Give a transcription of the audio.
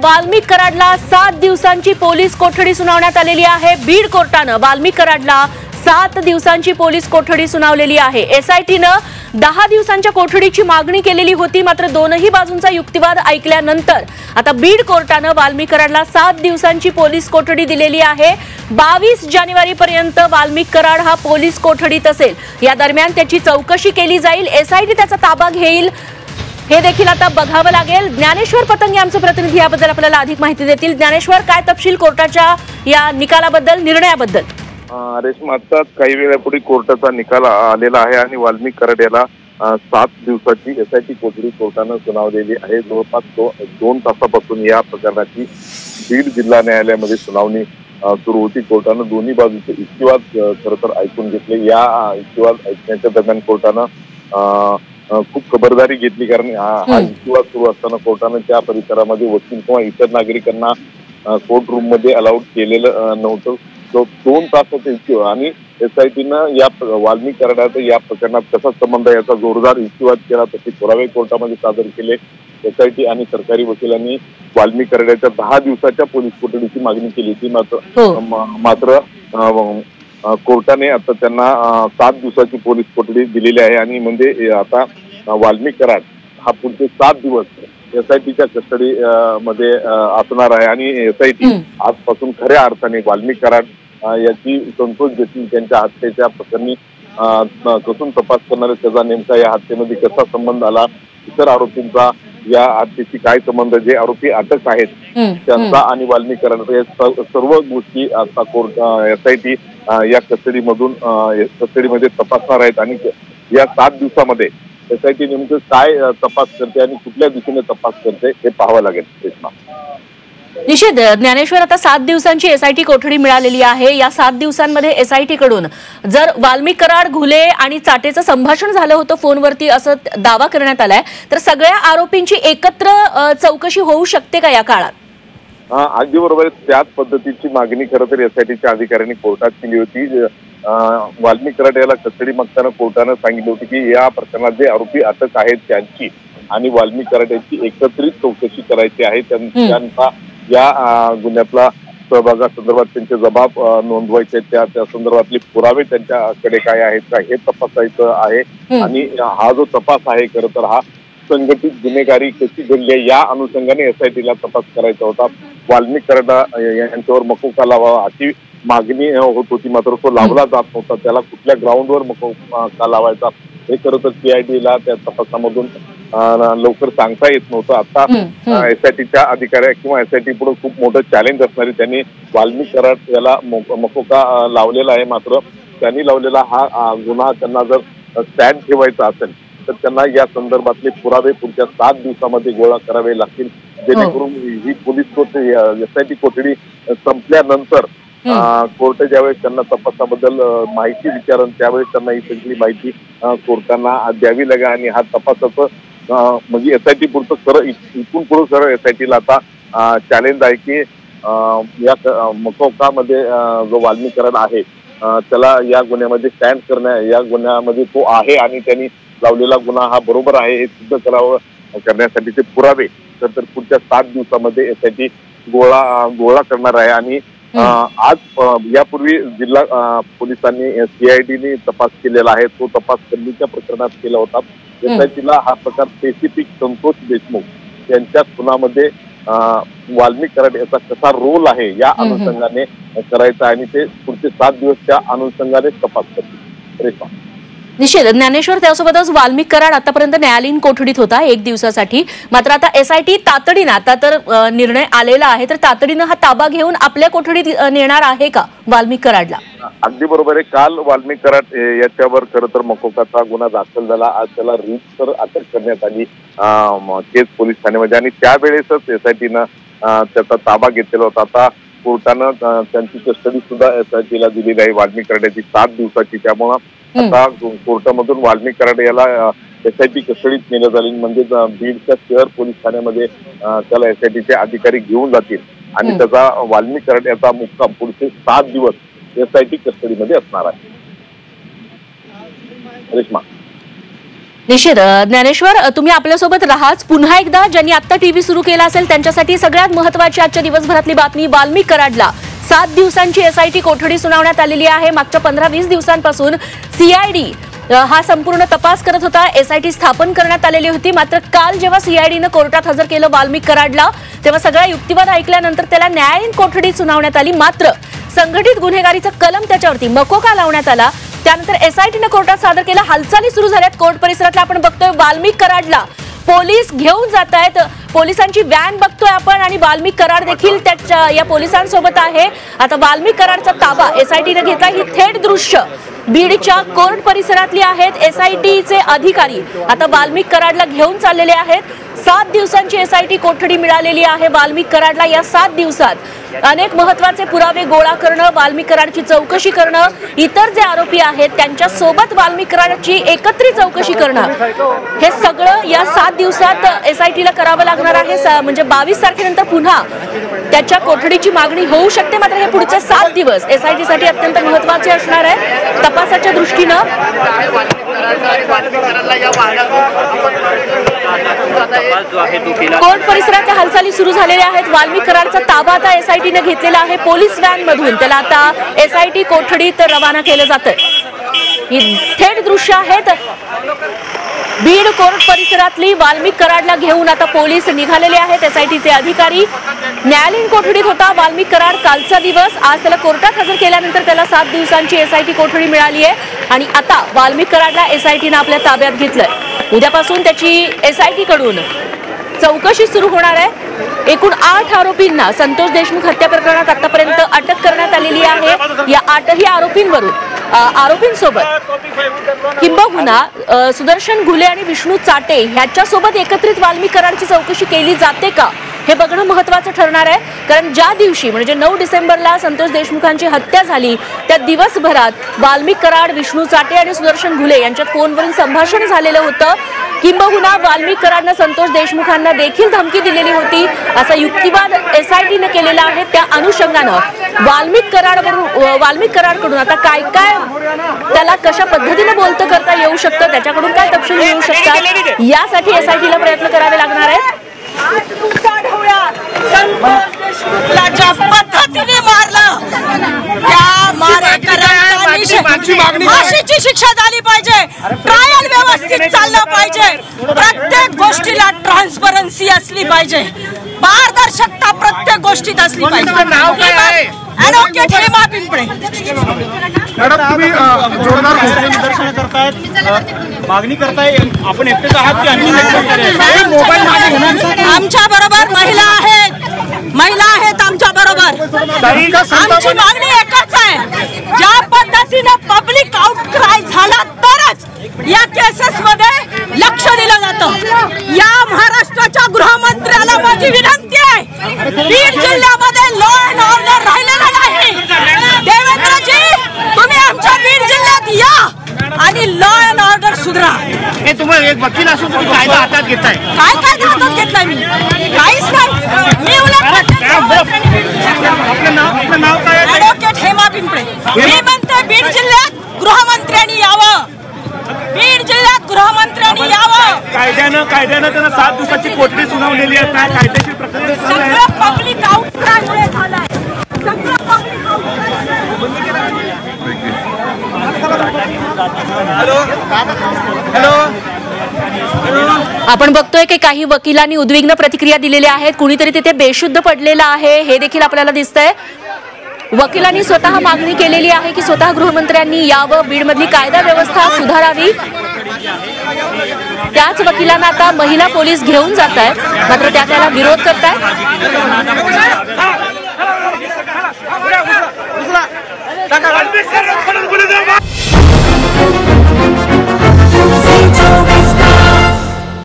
वाल्मिक कराडला 7 दिवसांची पोलीस कोठडी सुनावण्यात आलेली आहे। बीड कोर्टानं वाल्मिक कराडला 7 दिवसांची पोलीस कोठडी सुनावलेली आहे। एसआयटीनं 10 दिवसांच्या कोठडीची मागणी केलेली होती, मात्र दोनही बाजूंचा युक्तिवाद ऐकल्यानंतर आता बीड कोर्टानं वाल्मिक कराडला 7 दिवसांची पोलीस कोठडी दिलेली आहे। 22 जानेवारीपर्यंत वाल्मिक कराड हा पोलीस कोठडीत असेल। या दरम्यान त्याची चौकशी केली जाईल, एसआयटी त्याचा ताबा घेईल, हे देखील आता बघावं लागेल। ज्ञानेश्वर पतंगे आमचे प्रतिनिधी याबद्दल आपल्याला अधिक माहिती देतील। ज्ञानेश्वर, काय तपशील कोर्टाच्या या निकालाबद्दल, निर्णयाबद्दल? रेश्मा, आता काही वेळापूर्वी कोर्टाचा निकाल आलेला आहे आणि वाल्मिक कराड याला 7 दिवसाची एसआयटी कोठडी कोर्टानं सुनावलेली आहे। जवळपास 2 तासापासून या प्रकरणाची बीड जिल्हा न्यायालयामध्ये सुनावणी सुरू होती। कोर्टानं दोन्ही बाजूचे युक्तिवाद खरं तर ऐकून घेतले। या युक्तिवाद ऐकण्याच्या दरम्यान कोर्टानं खूप खबरदारी घेतली, कारण हा युक्तिवाद सुरू असताना कोर्टानं त्या परिसरामध्ये वकील किंवा इतर नागरिकांना कोर्ट रूम मध्ये अलाउड केलेलं नव्हतं। 2 तासाचा युक्तिवाद आणि एसआयटीनं या वाल्मिक कराडाचा या प्रकरणात कसा संबंध आहे याचा जोरदार युक्तिवाद केला, तसे पुरावे कोर्टामध्ये सादर केले। एसआयटी आणि सरकारी वकिलांनी वाल्मिक कराडाच्या 10 दिवसाच्या पोलीस कोठडीची मागणी केली होती, मात्र कोर्टाने आता त्यांना 7 दिवसाची पोलीस कोठडी दिलेली आहे। आणि म्हणजे आता वाल्मिक कराड हा पुढचे 7 दिवस एसआयटीच्या कस्टडी मध्ये असणार आहे आणि एसआयटी आजपासून खऱ्या अर्थाने वाल्मिक कराड याची संतोष घेतली, त्यांच्या हत्येच्या प्रकरणी कसून तपास करणार आहे। त्याचा नेमका या हत्येमध्ये कसा संबंध आला, इतर आरोपींचा या हत्येशी काय संबंध, जे आरोपी अटक आहेत त्यांचा आणि वाल्मिक कराड सर्व गोष्टी आता कोर्ट एसआयटी या कस्टडीमध्ये तपासणार आहेत। आणि या 7 दिवसामध्ये एसआयटी नेमकं काय तपास करते आणि कुठल्या दिशेने तपास करते हे पाहावं लागेल। निश्चित ज्ञानेश्वर, आता 7 दिवसांची एसआयटी कोठडी मिळालेली आहे। या 7 दिवसांमध्ये एसआयटी कडून जर वाल्मिक कराड, घुले आणि चाटेचं संभाषण झालं होतं फोनवरती असं दावा करण्यात आलाय, तर सगळ्या आरोपींची एकत्र चौकशी होऊ शकते का या काळात? अगदी बरोबर, त्याच पद्धतीची मागणी खरं तर एसआयटीच्या अधिकाऱ्यांनी कोर्टात केली होती। वाल्मिक कराड याला कस्टडी मागताना कोर्टानं सांगितलं होतं की या प्रकरणात जे आरोपी अटक आहेत त्यांची आणि वाल्मिक कराड यांची एकत्रित चौकशी करायची आहे। त्यांचा या गुन्ह्यातला सहभागासंदर्भात त्यांचे जबाब नोंदवायचे, त्या संदर्भातले पुरावे त्यांच्याकडे काय आहेत का हे तपासायचं आहे। आणि हा जो तपास आहे खरं तर हा संघटित गुन्हेगारी कशी घडली आहे या अनुषंगाने एसआयटीला तपास करायचा होता। वाल्मिक कराड यांच्यावर मकोका लावावा अशी मागणी होत होती, मात्र तो लावला जात नव्हता। त्याला कुठल्या ग्राउंडवर मकोका लावायचा हे खरं तर सीआयडीला त्या तपासामधून लवकर सांगता येत नव्हतं। आता एसआयटीच्या अधिकाऱ्या किंवा एसआयटी पुढे खूप मोठं चॅलेंज असणारे त्यांनी वाल्मिक कराड याला मकोका लावलेला आहे, मात्र त्यांनी लावलेला हा गुन्हा त्यांना जर स्टँड ठेवायचा असेल तर त्यांना या संदर्भातले पुरावे पुढच्या 7 दिवसामध्ये गोळा करावे लागतील, जेणेकरून ही पोलीस कोठडी एसआयटी कोठडी संपल्यानंतर कोर्ट ज्यावेळेस त्यांना तपासाबद्दल माहिती विचारण त्यावेळेस त्यांना ही सगळी माहिती कोर्टांना द्यावी लागेल। आणि हा तपासाचं म्हणजे एसआयटी पुढचं खरं इथून पुढे खरं एसआयटीला आता चॅलेंज आहे की या मकोकामध्ये जो वाल्मिक कराड आहे त्याला या गुन्ह्यामध्ये स्टँड करण्या या गुन्ह्यामध्ये तो आहे आणि त्यांनी लावलेला गुन्हा हा बरोबर आहे हे सिद्ध करण्यासाठीचे पुरावे तर पुढच्या 7 दिवसामध्ये एसआयटी गोळा करणार आहे। आणि आज यापूर्वी जिल्हा पोलिसांनी सीआयडीने तपास केलेला आहे, तो तपास कल्लीच्या प्रकरणात केला होता। एसआयटीला हा प्रकार स्पेसिफिक संतोष देशमुख यांच्या खुनामध्ये वाल्मिक कराड याचा कसा रोल आहे या अनुषंगाने करायचा आणि ते पुढचे 7 दिवस त्या अनुषंगाने तपास करतील। निश्चित ज्ञानेश्वर, त्यासोबतच वाल्मिक कराड आतापर्यंत न्यायालयीन कोठडीत होता 1 दिवसासाठी, मात्र आता एसआयटी तातडीनं आता तर निर्णय आलेला आहे, तर तातडीनं हा ताबा घेऊन आपल्या कोठडीत नेणार आहे का वाल्मिक कराडला? अगदी बरोबर आहे। काल वाल्मिक कराड याच्यावर खरं तर मकोकाचा गुन्हा दाखल झाला, आज त्याला रीतसर अटक करण्यात आली केज पोलीस ठाण्यामध्ये आणि त्यावेळेसच एसआयटीनं त्याचा ताबा घेतलेला होता। आता कोर्टानं त्यांची कस्टडी सुद्धा एसआयटीला दिलेली आहे वाल्मिक कराडाची 7 दिवसाची। त्यामुळं आता कोर्टामधून वाल्मिक कराड याला एसआयटी कस्टडीत नेलं जाईल, म्हणजे बीडच्या शहर पोलीस ठाण्यामध्ये त्याला एसआयटीचे अधिकारी घेऊन जातील आणि त्याचा वाल्मिक कराड याचा मुक्काम पुढचे 7 दिवस एसआयटी कस्टडीमध्ये असणार आहे। रेश्मा। निश्चित ज्ञानेश्वर, तुम्ही आपल्यासोबत राहाच. पुन्हा एकदा ज्यांनी आता टीव्ही सुरू केला असेल त्यांच्यासाठी सगळ्यात महत्त्वाची आजच्या दिवसभरातली बातमी. वाल्मिक कराडला 7 दिवसांची एसआयटी कोठडी सुनावण्यात आलेली आहे. मागच्या 15-20 दिवसांपासून सीआयडी हा संपूर्ण तपास करत होता. एसआयटी स्थापन करण्यात आलेली होती. मात्र काल जेव्हा सीआयडीनं कोर्टात हजर केलं वाल्मिक कराडला, तेव्हा सगळा युक्तिवाद ऐकल्यानंतर त्याला न्यायालयीन कोठडी सुनावण्यात आली. मात्र संघटित गुन्हेगारीचं कलम त्याच्यावरती मकोका लावण्यात आला. त्यानंतर एसआयटीनं कोर्टात सादर केलं. हालचाली सुरू झाल्यात कोर्ट परिसरातल्या. आपण बघतोय वाल्मिक कराडला पोलीस घेऊन जात आहेत. पोलिसांची व्हॅन बघतोय आपण आणि वाल्मिक कराड देखील त्याच्या या पोलिसांसोबत आहे. आता वाल्मिक कराडचा ताबा एसआयटीनं घेतला. ही थेट दृश्य बीडच्या कोर्ट परिसरातली आहेत. एसआयटीचे अधिकारी आता वाल्मिक कराडला घेऊन चाललेले आहेत. 7 दिवसांची एसआयटी कोठडी मिळालेली आहे वाल्मिक कराडला. या 7 दिवसात अनेक महत्त्वाचे पुरावे गोळा करणं, वाल्मिक कराडची चौकशी करणं, इतर जे आरोपी आहेत त्यांच्या सोबत वाल्मिक कराडची एकत्रित चौकशी करणं, हे सगळं या 7 दिवसात एसआयटीला करावं लागणार आहे. म्हणजे 22 तारखेनंतर पुन्हा त्याच्या कोठडीची मागणी होऊ शकते. मात्र हे पुढचे 7 दिवस एसआयटी साठी अत्यंत महत्त्वाचे असणार आहे तपासाच्या दृष्टीनं. कोर्ट परिसराच्या हालचाली सुरू झालेल्या आहेत. वाल्मिक कराडचा ताबा आता एसआयटीने घेतलेला आहे. पोलीस व्हॅन मधून त्याला आता एसआयटी कोठडीत रवाना केलं जातंय. ही थेट दृश्य आहेत बीड कोर्ट परिसरातली. वाल्मिक कराडला घेऊन आता पोलीस निघालेले आहेत. एसआयटीचे अधिकारी. न्यायालयीन कोठडीत होता वाल्मिक कराड कालचा दिवस. आज त्याला कोर्टात हजर केल्यानंतर त्याला 7 दिवसांची एसआयटी कोठडी मिळाली आहे आणि आता वाल्मिक कराडला एसआयटीनं आपल्या ताब्यात घेतलंय. उद्यापासून त्याची एसआयटी कडून चौकशी सुरू होणार आहे. एकूण 8 आरोपींना संतोष देशमुख हत्या प्रकरणात आतापर्यंत अटक करण्यात आलेली आहे. या 8ही आरोपींसोबत किंबहुना सुदर्शन घुले आणि विष्णू चाटे ह्याच्यासोबत एकत्रित वाल्मिक कराडची चौकशी केली जाते का हे बघणं महत्त्वाचं ठरणार आहे. कारण ज्या दिवशी म्हणजे 9 डिसेंबरला संतोष देशमुखांची हत्या झाली त्या दिवसभरात वाल्मिक कराड, विष्णू चाटे आणि सुदर्शन घुले यांच्यात फोनवरून संभाषण झालेलं होतं. किंबहुना वाल्मिक कराडनं संतोष देशमुखांना देखील धमकी दिलेली होती असा युक्तिवाद एसआयटीने केलेला आहे. त्या अनुषंगानं वाल्मिक कराडकडून आता काय काय त्याला कशा पद्धतीने बोलतं करता येऊ शकतं, त्याच्याकडून काय तपशील मिळू शकतात, यासाठी एसआयटीला प्रयत्न करावे लागणार आहेत. ज्या पद्धतीने मारलं त्या मारेकऱ्यांना फाशीची शिक्षा झाली पाहिजे. ट्रायल व्यवस्थित चाललं पाहिजे. प्रत्येक गोष्टीला ट्रान्सपरन्सी असली पाहिजे. पारदर्शकता प्रत्येक गोष्टीत असली पाहिजे. ॲडव्होकेट हेमा पिंपळे मॅडम, तुम्ही जोरदार निदर्शनं करतायत, मागणी करताय. आपण एकटेच आहात की आणखी आमच्या बरोबर महिला आहेत आमच्या बरोबर. आमची मागणी एकच आहे. ज्या पद्धतीने पब्लिक आउटक्राय झाला तरच या केसेस मध्ये लक्ष दिलं जातं. या महाराष्ट्राच्या गृहमंत्र्याला माझी विनंती आहे, बीड जिल्ह्यामध्ये लॉ अँड ऑर्डर राहिलेला नाही. देवेंद्रजी, तुम्ही आमच्या बीड जिल्ह्यात या आणि लॉ अँड ऑर्डर सुधारा. हे तुम्हाला एक वकील असून तुम्ही कायदा हातात घेताय. काय हातात घेतलाय मी? काहीच नाही. मी आपलं नाव काय? ॲडव्होकेट हेमा पिंपळे. मी म्हणते बीड जिल्ह्यात गृहमंत्र्यांनी यावं. बीड जिल्ह्यात गृहमंत्र्यांनी यावं. कायद्यानं त्यांना 7 दिवसाची कोठडी सुनावलेली आहे. काय कायदेशीर प्रक्रिया सगळं पब्लिक आउटक्रायमुळे झालंय. सगळं पब्लिक आपण बघतोय की काही वकिलांनी उद्विग्न प्रतिक्रिया दिलेल्या आहेत. कुणीतरी तिथे बेशुद्ध पडलेला आहे हे देखील आपल्याला दिसतंय. वकिलांनी स्वतः मागणी केलेली आहे की स्वतः गृहमंत्र्यांनी यावं, बीडमधली कायदा व्यवस्था सुधारावी. त्याच वकिलांना आता महिला पोलीस घेऊन जात आहेत. मात्र त्याला विरोध करतायत. टाका